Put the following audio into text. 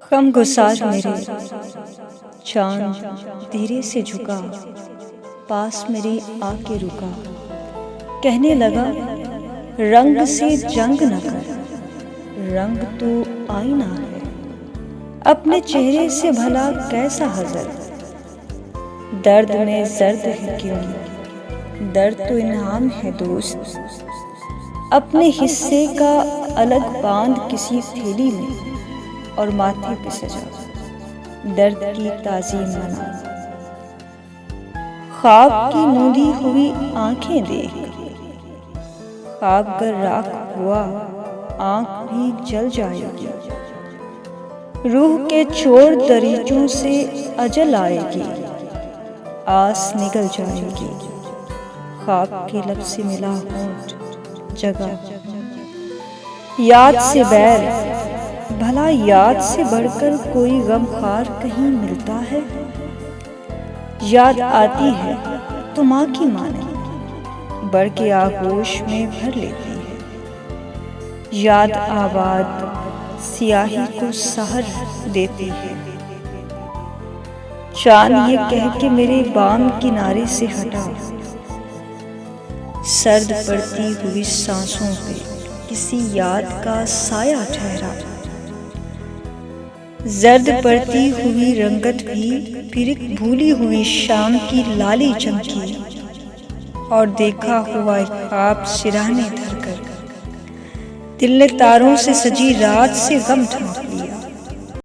गमगुसार मेरे चांद धीरे से झुका, पास मेरे आके रुका, कहने लगा रंग से जंग न कर, रंग तो आईना है, अपने चेहरे से भला कैसा हजर। दर्द में जर्द है क्यों, दर्द तो इनाम है दोस्त, अपने हिस्से का अलग बांध किसी थैली में और माथे पे सजा, दर्द की ताज़ीम मना। ख्वाब की मूंदी हुई आंखें देख, ख्वाब गर राख हुआ आंख भी जल जाएगी। रूह के चोर दरीचों से अजल आएगी, आस निकल जाएगी। ख्वाब के लब से मिला होंठ जगह, याद से बैर, भला याद से बढ़कर कोई गमखार कहीं मिलता है। याद आती है तो माँ की माने, बढ़ के आगोश में भर लेती है। याद आबाद सियाही को सहर देती है। चांद ये कह के मेरे बाम किनारे से हटा, सर्द पड़ती हुई सांसों पे किसी याद का साया ठहरा। जर्द पड़ती हुई रंगत भी फिर एक भूली हुई शाम की लाली चमकी, और देखा हुआ एक ख्वाब सिरहाने धरकर दिल ने तारों से सजी रात से गम ढांका।